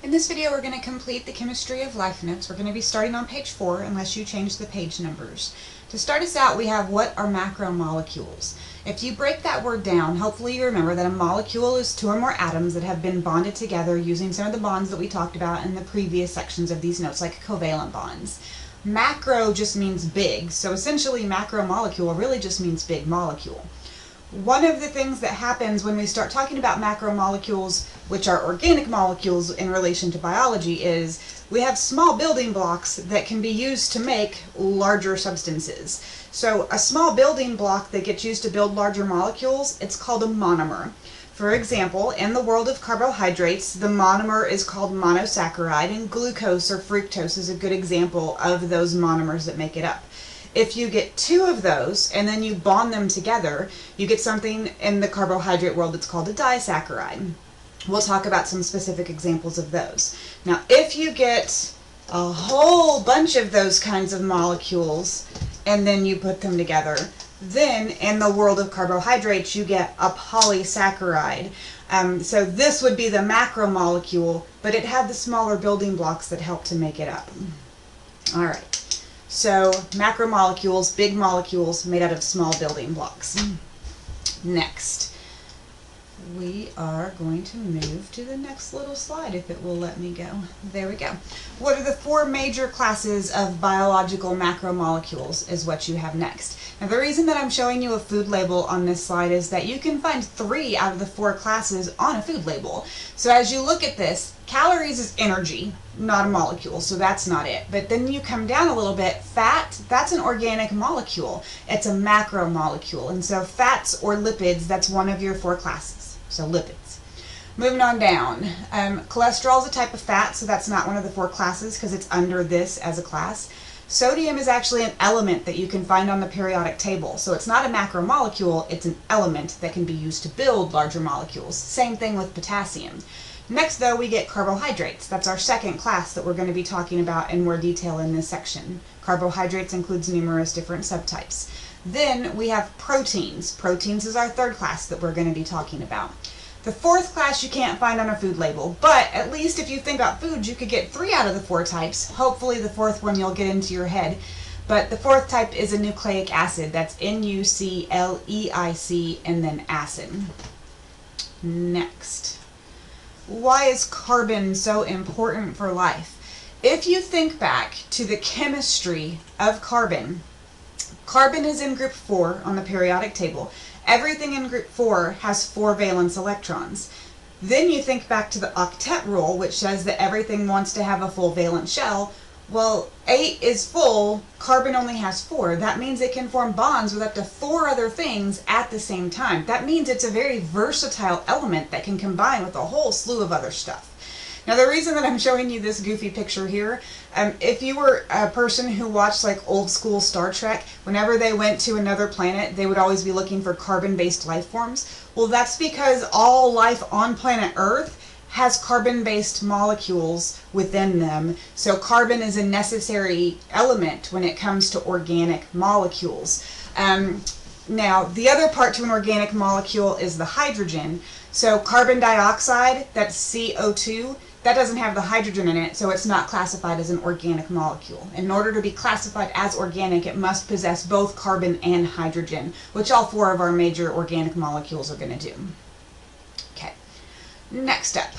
In this video, we're going to complete the chemistry of life notes. We're going to be starting on page 4 unless you change the page numbers. To start us out, we have what are macromolecules. If you break that word down, hopefully you remember that a molecule is 2 or more atoms that have been bonded together using some of the bonds that we talked about in the previous sections of these notes, like covalent bonds. Macro just means big, so essentially macromolecule really just means big molecule. One of the things that happens when we start talking about macromolecules, which are organic molecules in relation to biology, is we have small building blocks that can be used to make larger substances. So a small building block that gets used to build larger molecules, it's called a monomer. For example, in the world of carbohydrates, the monomer is called monosaccharide, and glucose or fructose is a good example of those monomers that make it up. If you get 2 of those and then you bond them together, you get something in the carbohydrate world that's called a disaccharide. We'll talk about some specific examples of those. Now, if you get a whole bunch of those kinds of molecules and then you put them together, then in the world of carbohydrates you get a polysaccharide. So this would be the macromolecule, but it had the smaller building blocks that help to make it up. All right. So macromolecules, big molecules made out of small building blocks. Next, we are going to move to the next little slide if it will let me go. There we go. What are the 4 major classes of biological macromolecules is what you have next. Now the reason that I'm showing you a food label on this slide is that you can find 3 out of the 4 classes on a food label. So as you look at this, calories is energy, not a molecule, so that's not it. But then you come down a little bit, fat, that's an organic molecule. It's a macromolecule. And so fats or lipids, that's one of your 4 classes. So lipids. Moving on down, cholesterol is a type of fat, so that's not one of the 4 classes because it's under this as a class. Sodium is actually an element that you can find on the periodic table. So it's not a macromolecule, it's an element that can be used to build larger molecules. Same thing with potassium. Next, though, we get carbohydrates. That's our second class that we're going to be talking about in more detail in this section. Carbohydrates includes numerous different subtypes. Then we have proteins. Proteins is our third class that we're going to be talking about. The 4th class you can't find on a food label, but at least if you think about foods, you could get 3 out of the 4 types. Hopefully the 4th one you'll get into your head. But the 4th type is a nucleic acid. That's NuCleic and then acid. Next. Why is carbon so important for life? If you think back to the chemistry of carbon, carbon is in group 4 on the periodic table. Everything in group 4 has 4 valence electrons. Then you think back to the octet rule, which says that everything wants to have a full valence shell. Well, 8 is full, carbon only has 4. That means it can form bonds with up to 4 other things at the same time. That means it's a very versatile element that can combine with a whole slew of other stuff. Now the reason that I'm showing you this goofy picture here, if you were a person who watched like old school Star Trek, whenever they went to another planet, they would always be looking for carbon-based life forms. Well, that's because all life on planet Earth has carbon-based molecules within them. So carbon is a necessary element when it comes to organic molecules. Now, the other part to an organic molecule is the hydrogen. So carbon dioxide, that's CO2, that doesn't have the hydrogen in it, so it's not classified as an organic molecule. In order to be classified as organic, it must possess both carbon and hydrogen, which all 4 of our major organic molecules are going to do. Okay. Next up,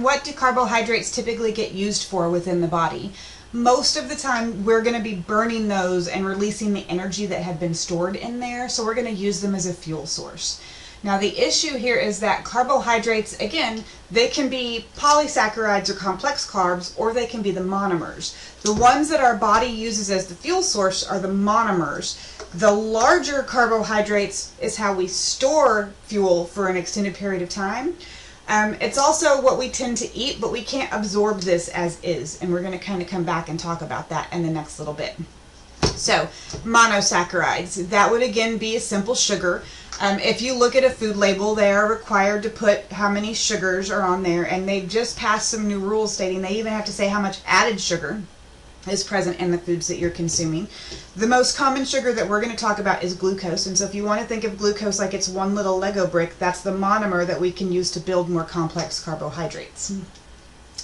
what do carbohydrates typically get used for within the body? Most of the time we're going to be burning those and releasing the energy that had been stored in there, so we're going to use them as a fuel source. Now the issue here is that carbohydrates, again, they can be polysaccharides or complex carbs, or they can be the monomers. The ones that our body uses as the fuel source are the monomers. The larger carbohydrates is how we store fuel for an extended period of time. It's also what we tend to eat, but we can't absorb this as is, and we're going to kind of come back and talk about that in the next little bit. So, monosaccharides, that would again be a simple sugar. If you look at a food label, they are required to put how many sugars are on there, and they've just passed some new rules stating they even have to say how much added sugar is present in the foods that you're consuming. The most common sugar that we're going to talk about is glucose, and so if you want to think of glucose like it's one little Lego brick, that's the monomer that we can use to build more complex carbohydrates.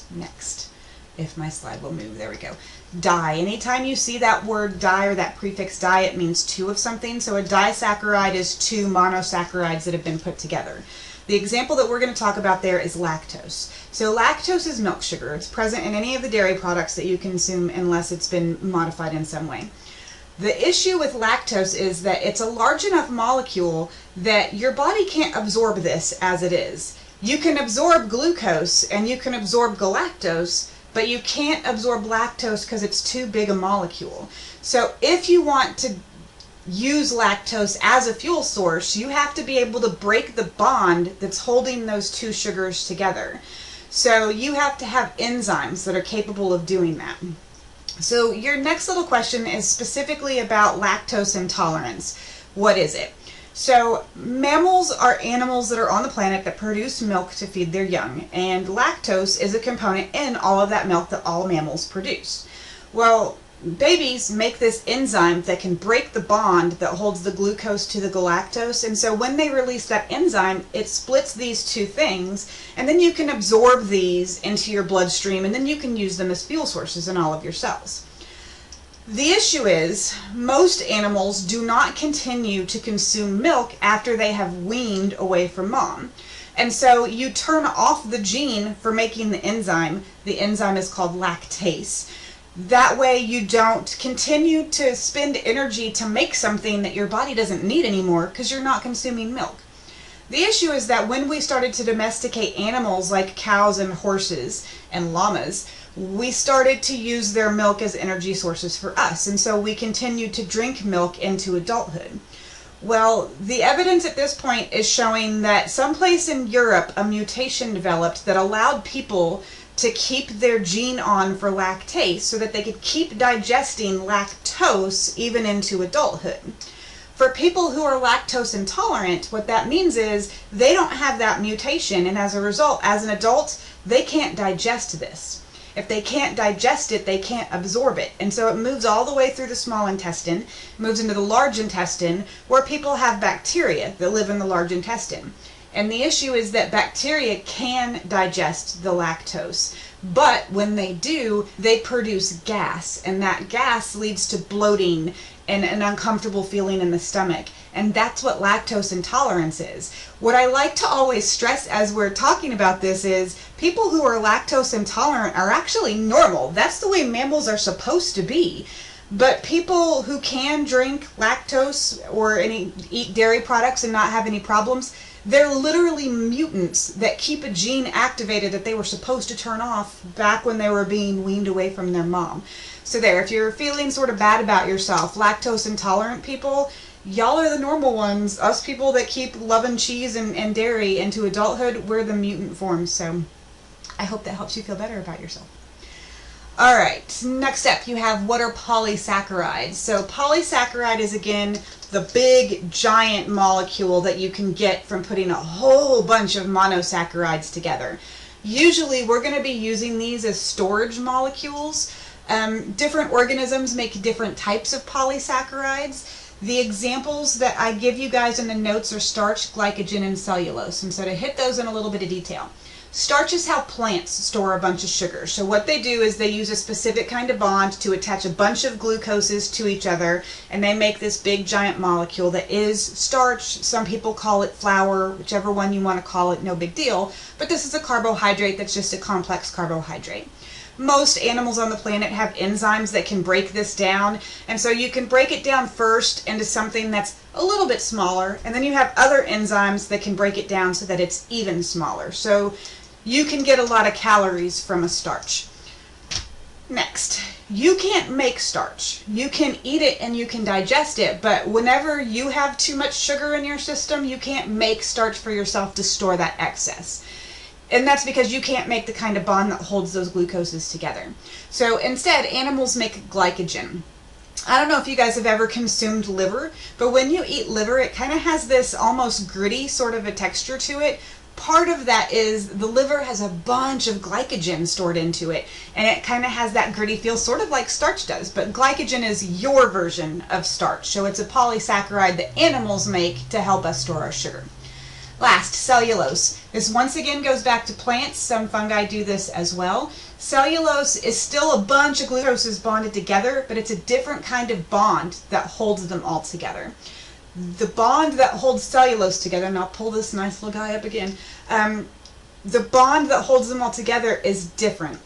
Next, if my slide will move, there we go. Di. Anytime you see that word di or that prefix di, it means two of something. So a disaccharide is two monosaccharides that have been put together. The example that we're going to talk about there is lactose. So lactose is milk sugar. It's present in any of the dairy products that you consume unless it's been modified in some way. The issue with lactose is that it's a large enough molecule that your body can't absorb this as it is. You can absorb glucose and you can absorb galactose, but you can't absorb lactose because it's too big a molecule. So if you want to use lactose as a fuel source, you have to be able to break the bond that's holding those two sugars together. So you have to have enzymes that are capable of doing that. So your next little question is specifically about lactose intolerance. What is it? So mammals are animals that are on the planet that produce milk to feed their young, and lactose is a component in all of that milk that all mammals produce. Well, babies make this enzyme that can break the bond that holds the glucose to the galactose, and so when they release that enzyme, it splits these two things, and then you can absorb these into your bloodstream, and then you can use them as fuel sources in all of your cells. The issue is, most animals do not continue to consume milk after they have weaned away from mom. And so you turn off the gene for making the enzyme. The enzyme is called lactase. That way you don't continue to spend energy to make something that your body doesn't need anymore because you're not consuming milk. The issue is that when we started to domesticate animals like cows and horses and llamas, we started to use their milk as energy sources for us, and so we continued to drink milk into adulthood. Well, the evidence at this point is showing that someplace in Europe a mutation developed that allowed people to keep their gene on for lactase so that they could keep digesting lactose even into adulthood. For people who are lactose intolerant, what that means is they don't have that mutation, and as a result, as an adult, they can't digest this. If they can't digest it, they can't absorb it. And so it moves all the way through the small intestine, moves into the large intestine, where people have bacteria that live in the large intestine. And the issue is that bacteria can digest the lactose, but when they do, they produce gas, and that gas leads to bloating and an uncomfortable feeling in the stomach. And that's what lactose intolerance is. What I like to always stress as we're talking about this is people who are lactose intolerant are actually normal. That's the way mammals are supposed to be. But people who can drink lactose or eat dairy products and not have any problems, they're literally mutants that keep a gene activated that they were supposed to turn off back when they were being weaned away from their mom. So there, if you're feeling sort of bad about yourself, lactose intolerant people, y'all are the normal ones. Us people that keep loving cheese and dairy into adulthood, we're the mutant forms. So I hope that helps you feel better about yourself. All right, next up you have what are polysaccharides. So polysaccharide is again the big giant molecule that you can get from putting a whole bunch of monosaccharides together. Usually we're going to be using these as storage molecules. Different organisms make different types of polysaccharides. The examples that I give you guys in the notes are starch, glycogen, and cellulose. And so to hit those in a little bit of detail. Starch is how plants store a bunch of sugar. So what they do is they use a specific kind of bond to attach a bunch of glucoses to each other, and they make this big giant molecule that is starch. Some people call it flour, whichever one you want to call it, no big deal. But this is a carbohydrate that's just a complex carbohydrate. Most animals on the planet have enzymes that can break this down, and so you can break it down first into something that's a little bit smaller, and then you have other enzymes that can break it down so that it's even smaller. So you can get a lot of calories from a starch. Next, you can't make starch. You can eat it and you can digest it, but whenever you have too much sugar in your system, you can't make starch for yourself to store that excess. And that's because you can't make the kind of bond that holds those glucoses together. So instead, animals make glycogen. I don't know if you guys have ever consumed liver, but when you eat liver, it kind of has this almost gritty sort of a texture to it. Part of that is the liver has a bunch of glycogen stored into it, and it kind of has that gritty feel, sort of like starch does, but glycogen is your version of starch. So it's a polysaccharide that animals make to help us store our sugar. Last, cellulose. This once again goes back to plants. Some fungi do this as well. Cellulose is still a bunch of glucoses bonded together, but it's a different kind of bond that holds them all together. The bond that holds cellulose together, and I'll pull this nice little guy up again, the bond that holds them all together is different.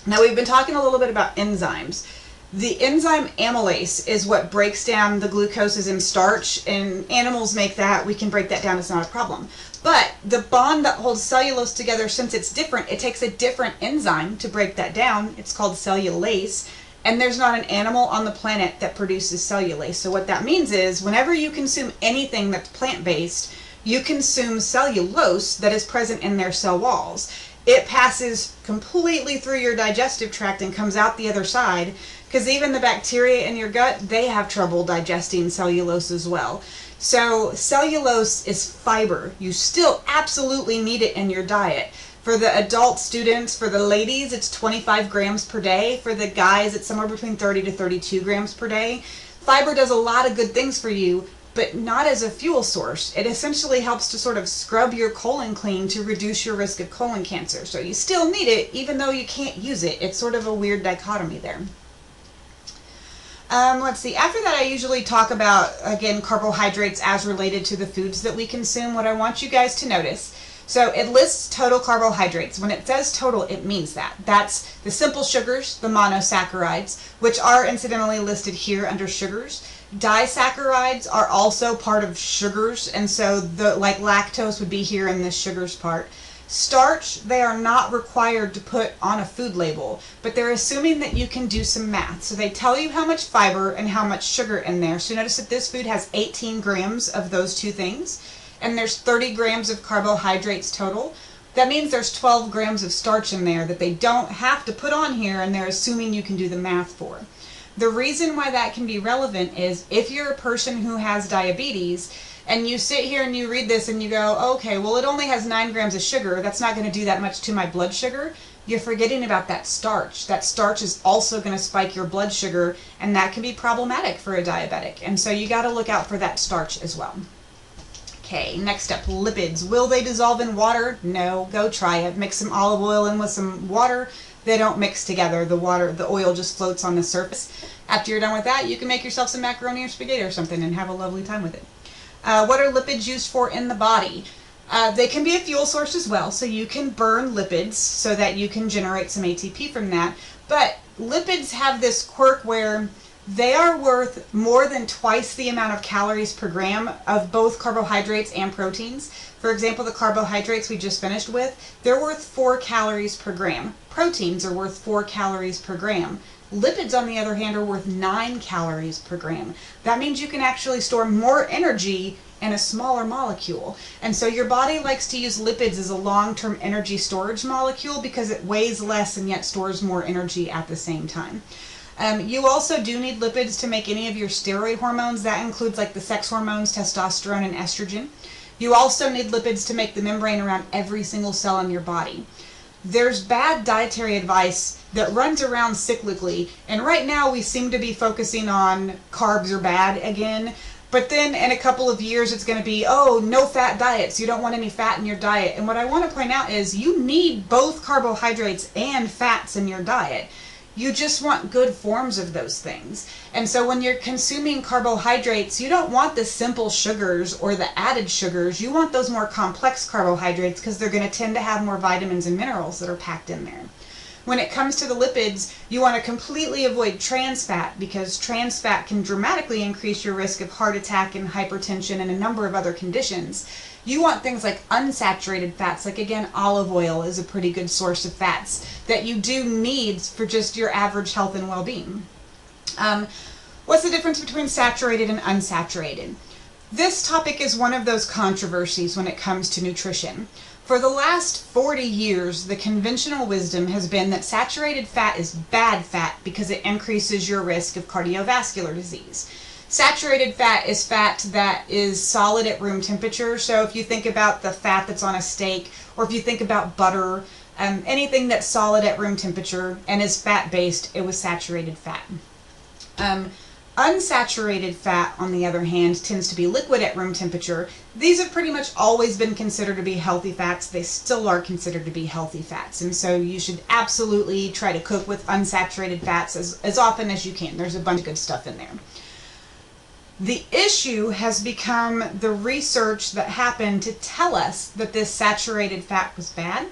Now, we've been talking a little bit about enzymes. The enzyme amylase is what breaks down the glucoses in starch, and animals make that. We can break that down, it's not a problem. But the bond that holds cellulose together, since it's different, it takes a different enzyme to break that down. It's called cellulase, and there's not an animal on the planet that produces cellulase. So what that means is, whenever you consume anything that's plant-based, you consume cellulose that is present in their cell walls. It passes completely through your digestive tract and comes out the other side, because even the bacteria in your gut, they have trouble digesting cellulose as well. So cellulose is fiber. You still absolutely need it in your diet. For the adult students, for the ladies, it's 25 grams per day. For the guys, it's somewhere between 30 to 32 grams per day. Fiber does a lot of good things for you, but not as a fuel source. It essentially helps to sort of scrub your colon clean to reduce your risk of colon cancer. So you still need it, even though you can't use it. It's sort of a weird dichotomy there. Let's see, after that I usually talk about, again, carbohydrates as related to the foods that we consume. What I want you guys to notice, so it lists total carbohydrates. When it says total, it means that. That's the simple sugars, the monosaccharides, which are incidentally listed here under sugars. Disaccharides are also part of sugars, and so like lactose would be here in the sugars part. Starch, they are not required to put on a food label, but they're assuming that you can do some math. So they tell you how much fiber and how much sugar in there. So notice that this food has 18 grams of those two things, and there's 30 grams of carbohydrates total. That means there's 12 grams of starch in there that they don't have to put on here, and they're assuming you can do the math for. The reason why that can be relevant is if you're a person who has diabetes, and you sit here and you read this and you go, okay, well, it only has 9 grams of sugar. That's not going to do that much to my blood sugar. You're forgetting about that starch. That starch is also going to spike your blood sugar, and that can be problematic for a diabetic. And so you got to look out for that starch as well. Okay, next up, lipids. Will they dissolve in water? No, go try it. Mix some olive oil in with some water. They don't mix together. The oil just floats on the surface. After you're done with that, you can make yourself some macaroni or spaghetti or something and have a lovely time with it. What are lipids used for in the body? They can be a fuel source as well, so you can burn lipids so that you can generate some ATP from that. But lipids have this quirk where they are worth more than twice the amount of calories per gram of both carbohydrates and proteins. For example, the carbohydrates we just finished with, they're worth 4 calories per gram. Proteins are worth 4 calories per gram. Lipids, on the other hand, are worth 9 calories per gram. That means you can actually store more energy in a smaller molecule. And so your body likes to use lipids as a long-term energy storage molecule because it weighs less and yet stores more energy at the same time. You also do need lipids to make any of your steroid hormones. That includes like the sex hormones, testosterone and estrogen. You also need lipids to make the membrane around every single cell in your body. There's bad dietary advice that runs around cyclically, and right now we seem to be focusing on carbs are bad again, but then in a couple of years it's going to be, oh, no fat diets, you don't want any fat in your diet. And what I want to point out is you need both carbohydrates and fats in your diet. You just want good forms of those things. And so when you're consuming carbohydrates, you don't want the simple sugars or the added sugars. You want those more complex carbohydrates because they're going to tend to have more vitamins and minerals that are packed in there. When it comes to the lipids, you want to completely avoid trans fat because trans fat can dramatically increase your risk of heart attack and hypertension and a number of other conditions. You want things like unsaturated fats, like again, olive oil is a pretty good source of fats that you do need for just your average health and well-being. What's the difference between saturated and unsaturated? This topic is one of those controversies when it comes to nutrition. For the last 40 years, the conventional wisdom has been that saturated fat is bad fat because it increases your risk of cardiovascular disease. Saturated fat is fat that is solid at room temperature. So if you think about the fat that's on a steak, or if you think about butter, anything that's solid at room temperature and is fat-based, it was saturated fat. Unsaturated fat, on the other hand, tends to be liquid at room temperature. These have pretty much always been considered to be healthy fats. They still are considered to be healthy fats. And so you should absolutely try to cook with unsaturated fats as often as you can. There's a bunch of good stuff in there. The issue has become the research that happened to tell us that this saturated fat was bad.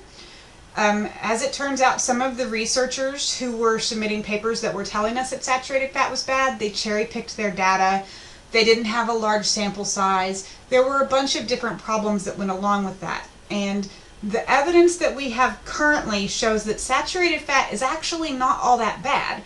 As it turns out, some of the researchers who were submitting papers that were telling us that saturated fat was bad, they cherry-picked their data. They didn't have a large sample size. There were a bunch of different problems that went along with that. And the evidence that we have currently shows that saturated fat is actually not all that bad.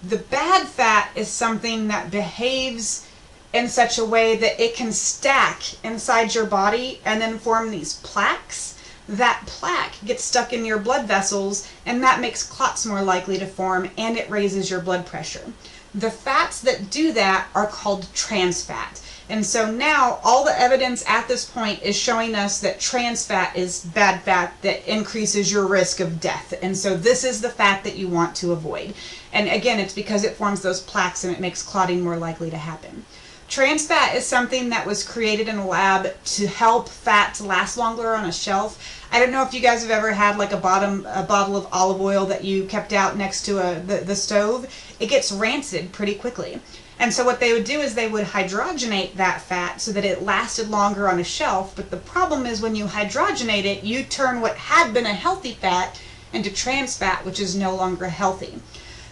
The bad fat is something that behaves in such a way that it can stack inside your body and then form these plaques. That plaque gets stuck in your blood vessels, and that makes clots more likely to form, and it raises your blood pressure. The fats that do that are called trans fat. And so now all the evidence at this point is showing us that trans fat is bad fat that increases your risk of death. And so this is the fat that you want to avoid. And again, it's because it forms those plaques and it makes clotting more likely to happen. Trans fat is something that was created in a lab to help fats last longer on a shelf. I don't know if you guys have ever had like a bottle of olive oil that you kept out next to the stove. It gets rancid pretty quickly. And so what they would do is they would hydrogenate that fat so that it lasted longer on a shelf. But the problem is when you hydrogenate it, you turn what had been a healthy fat into trans fat, which is no longer healthy.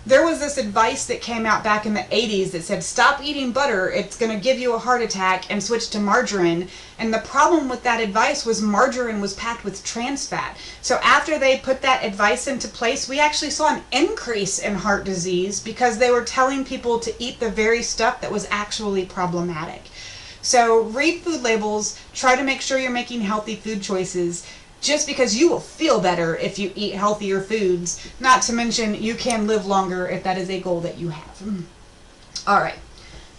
There was this advice that came out back in the 80s that said, stop eating butter, it's going to give you a heart attack, and switch to margarine. And the problem with that advice was margarine was packed with trans fat. So after they put that advice into place, we actually saw an increase in heart disease because they were telling people to eat the very stuff that was actually problematic. So read food labels, try to make sure you're making healthy food choices. Just because you will feel better if you eat healthier foods, not to mention you can live longer if that is a goal that you have. All right,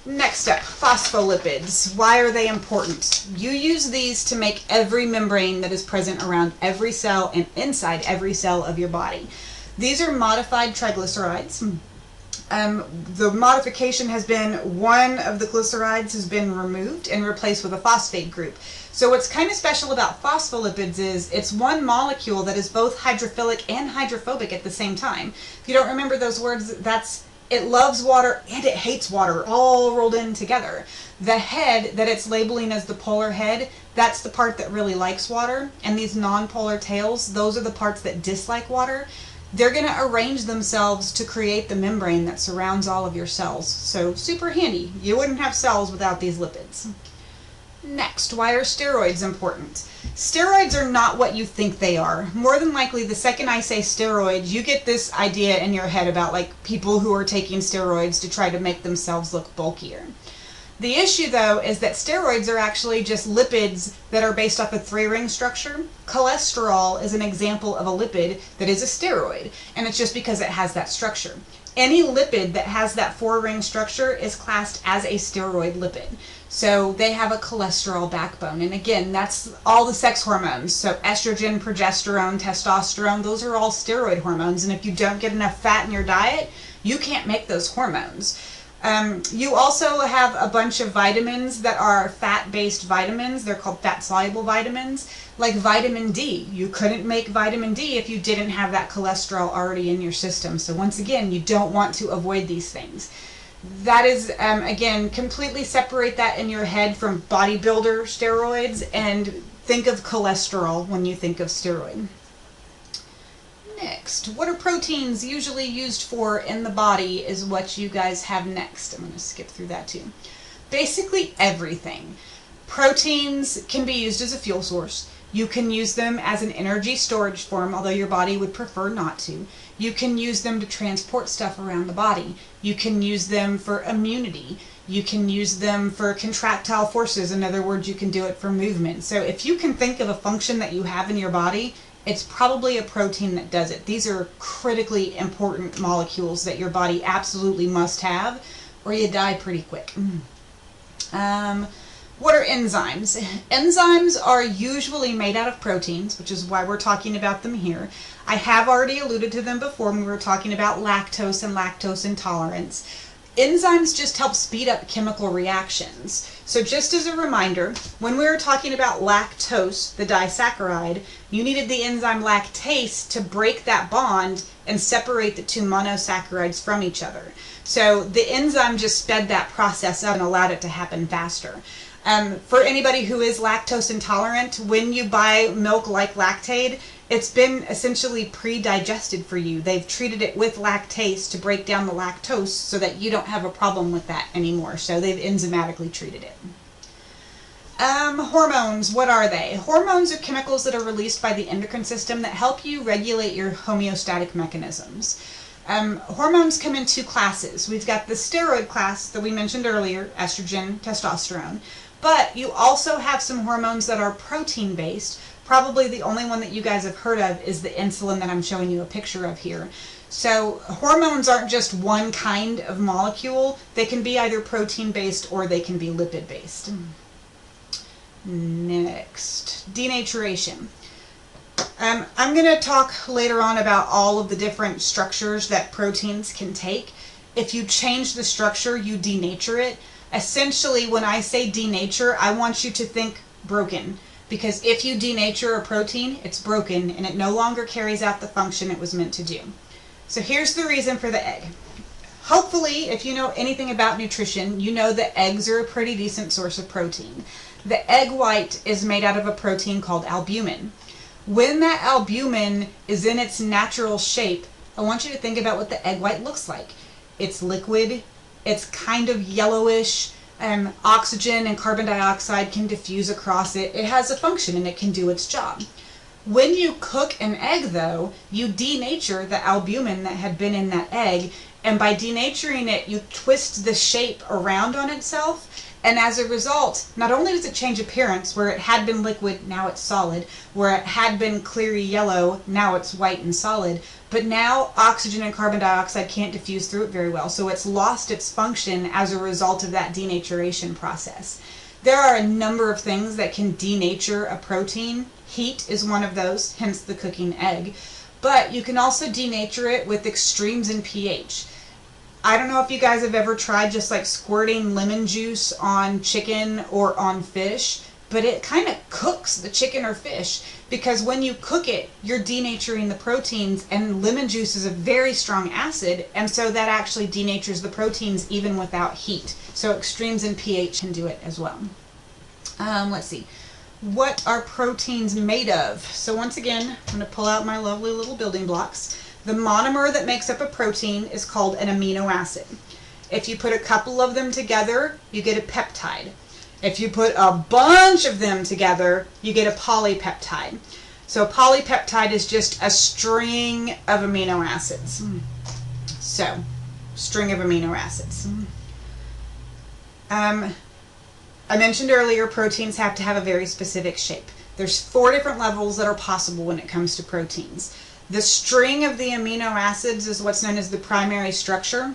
next up, phospholipids. Why are they important? You use these to make every membrane that is present around every cell and inside every cell of your body. These are modified triglycerides. The modification has been one of the glycerides has been removed and replaced with a phosphate group. So what's kind of special about phospholipids is it's one molecule that is both hydrophilic and hydrophobic at the same time. If you don't remember those words, that's it loves water and it hates water all rolled in together. The head that it's labeling as the polar head, that's the part that really likes water, and these non-polar tails, those are the parts that dislike water. They're going to arrange themselves to create the membrane that surrounds all of your cells. So super handy. You wouldn't have cells without these lipids. Next, why are steroids important? Steroids are not what you think they are. More than likely, the second I say steroids, you get this idea in your head about like people who are taking steroids to try to make themselves look bulkier. The issue, though, is that steroids are actually just lipids that are based off a three-ring structure. Cholesterol is an example of a lipid that is a steroid, and it's just because it has that structure. Any lipid that has that four-ring structure is classed as a steroid lipid. So they have a cholesterol backbone. And again, that's all the sex hormones. So estrogen, progesterone, testosterone, those are all steroid hormones. And if you don't get enough fat in your diet, you can't make those hormones. You also have a bunch of vitamins that are fat-based vitamins. They're called fat-soluble vitamins, like vitamin D. You couldn't make vitamin D if you didn't have that cholesterol already in your system. So once again, you don't want to avoid these things. That is, again, completely separate that in your head from bodybuilder steroids and think of cholesterol when you think of steroid. Next, what are proteins usually used for in the body is what you guys have next. I'm going to skip through that too. Basically everything. Proteins can be used as a fuel source. You can use them as an energy storage form, although your body would prefer not to. You can use them to transport stuff around the body. You can use them for immunity. You can use them for contractile forces. In other words, you can do it for movement. So if you can think of a function that you have in your body, it's probably a protein that does it. These are critically important molecules that your body absolutely must have, or you die pretty quick. What are enzymes? Enzymes are usually made out of proteins, which is why we're talking about them here. I have already alluded to them before when we were talking about lactose and lactose intolerance. Enzymes just help speed up chemical reactions. So just as a reminder, when we were talking about lactose, the disaccharide, you needed the enzyme lactase to break that bond and separate the two monosaccharides from each other. So the enzyme just sped that process up and allowed it to happen faster. For anybody who is lactose intolerant, when you buy milk like Lactaid, it's been essentially pre-digested for you. They've treated it with lactase to break down the lactose so that you don't have a problem with that anymore. So they've enzymatically treated it. Hormones, what are they? Hormones are chemicals that are released by the endocrine system that help you regulate your homeostatic mechanisms. Hormones come in two classes. We've got the steroid class that we mentioned earlier, estrogen, testosterone. But you also have some hormones that are protein-based. Probably the only one that you guys have heard of is the insulin that I'm showing you a picture of here. So hormones aren't just one kind of molecule. They can be either protein-based or they can be lipid-based. Next, denaturation. I'm going to talk later on about all of the different structures that proteins can take. If you change the structure, you denature it. Essentially, when I say denature, I want you to think broken. Because if you denature a protein, it's broken and it no longer carries out the function it was meant to do. So here's the reason for the egg. Hopefully, if you know anything about nutrition, you know that eggs are a pretty decent source of protein. The egg white is made out of a protein called albumin. When that albumin is in its natural shape, I want you to think about what the egg white looks like. It's liquid, it's kind of yellowish, oxygen and carbon dioxide can diffuse across it. It has a function and it can do its job. When you cook an egg though, you denature the albumin that had been in that egg, and by denaturing it, you twist the shape around on itself. And as a result, not only does it change appearance, where it had been liquid, now it's solid, where it had been cleary yellow, now it's white and solid, but now oxygen and carbon dioxide can't diffuse through it very well, so it's lost its function as a result of that denaturation process. There are a number of things that can denature a protein. Heat is one of those, hence the cooking egg, but you can also denature it with extremes in pH. I don't know if you guys have ever tried just like squirting lemon juice on chicken or on fish, but it kind of cooks the chicken or fish, because when you cook it, you're denaturing the proteins, and lemon juice is a very strong acid, and so that actually denatures the proteins even without heat. So extremes in pH can do it as well. Let's see. What are proteins made of? So once again, I'm going to pull out my lovely little building blocks. The monomer that makes up a protein is called an amino acid. If you put a couple of them together, you get a peptide. If you put a bunch of them together, you get a polypeptide. So a polypeptide is just a string of amino acids. So, string of amino acids. I mentioned earlier proteins have to have a very specific shape. There's 4 different levels that are possible when it comes to proteins. The string of the amino acids is what's known as the primary structure.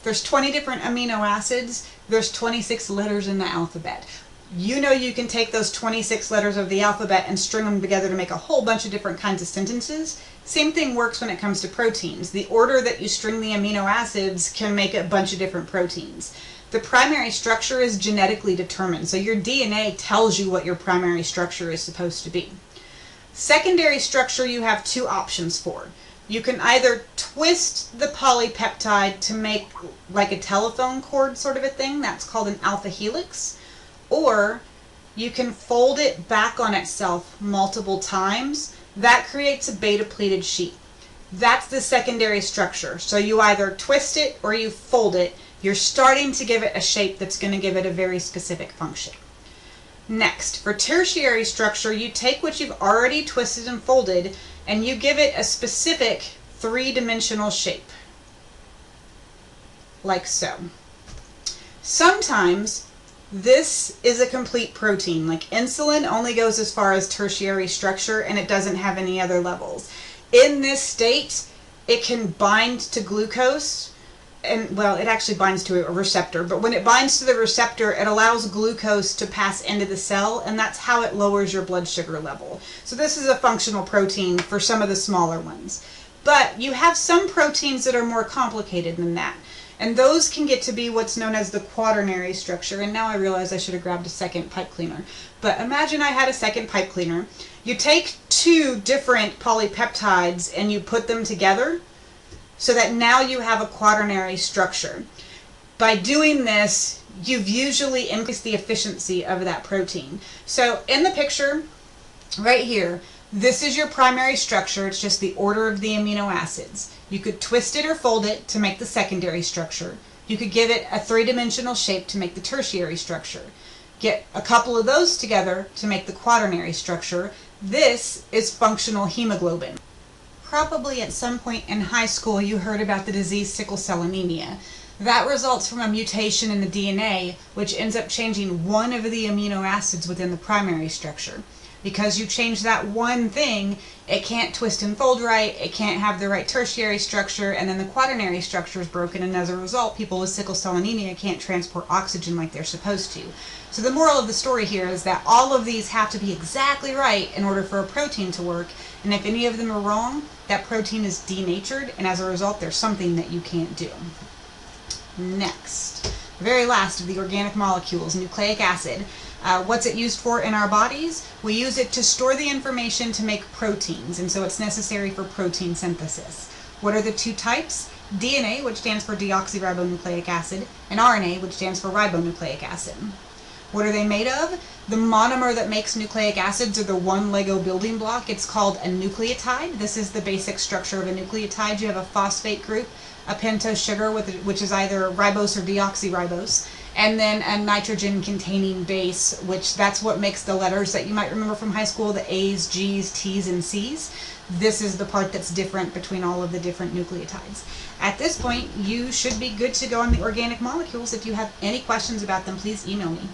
There's 20 different amino acids. There's 26 letters in the alphabet. You know you can take those 26 letters of the alphabet and string them together to make a whole bunch of different kinds of sentences. Same thing works when it comes to proteins. The order that you string the amino acids can make a bunch of different proteins. The primary structure is genetically determined, so your DNA tells you what your primary structure is supposed to be. Secondary structure you have 2 options for. You can either twist the polypeptide to make like a telephone cord sort of a thing, that's called an alpha helix, or you can fold it back on itself multiple times. That creates a beta pleated sheet. That's the secondary structure. So you either twist it or you fold it. You're starting to give it a shape that's going to give it a very specific function. Next, for tertiary structure, you take what you've already twisted and folded and you give it a specific 3-dimensional shape, like so. Sometimes this is a complete protein, like insulin only goes as far as tertiary structure and it doesn't have any other levels. In this state, it can bind to glucose, and well, it actually binds to a receptor, but when it binds to the receptor, it allows glucose to pass into the cell, and that's how it lowers your blood sugar level. So this is a functional protein for some of the smaller ones. But you have some proteins that are more complicated than that. And those can get to be what's known as the quaternary structure. And now I realize I should have grabbed a second pipe cleaner. But imagine I had a second pipe cleaner. You take two different polypeptides and you put them together so that now you have a quaternary structure. By doing this, you've usually increased the efficiency of that protein. So in the picture right here, this is your primary structure. It's just the order of the amino acids. You could twist it or fold it to make the secondary structure. You could give it a three-dimensional shape to make the tertiary structure. Get a couple of those together to make the quaternary structure. This is functional hemoglobin. Probably at some point in high school you heard about the disease sickle cell anemia. That results from a mutation in the DNA which ends up changing one of the amino acids within the primary structure. Because you change that one thing, it can't twist and fold right, it can't have the right tertiary structure, and then the quaternary structure is broken, and as a result, people with sickle cell anemia can't transport oxygen like they're supposed to. So the moral of the story here is that all of these have to be exactly right in order for a protein to work, and if any of them are wrong, that protein is denatured, and as a result, there's something that you can't do. Next, the very last of the organic molecules, nucleic acid. What's it used for in our bodies? We use it to store the information to make proteins, and so it's necessary for protein synthesis. What are the two types? DNA, which stands for deoxyribonucleic acid, and RNA, which stands for ribonucleic acid. What are they made of? The monomer that makes nucleic acids, or the one Lego building block, it's called a nucleotide. This is the basic structure of a nucleotide. You have a phosphate group, a pentose sugar, which is either ribose or deoxyribose, and then a nitrogen-containing base, which that's what makes the letters that you might remember from high school, the A's, G's, T's, and C's. This is the part that's different between all of the different nucleotides. At this point, you should be good to go on the organic molecules. If you have any questions about them, please email me.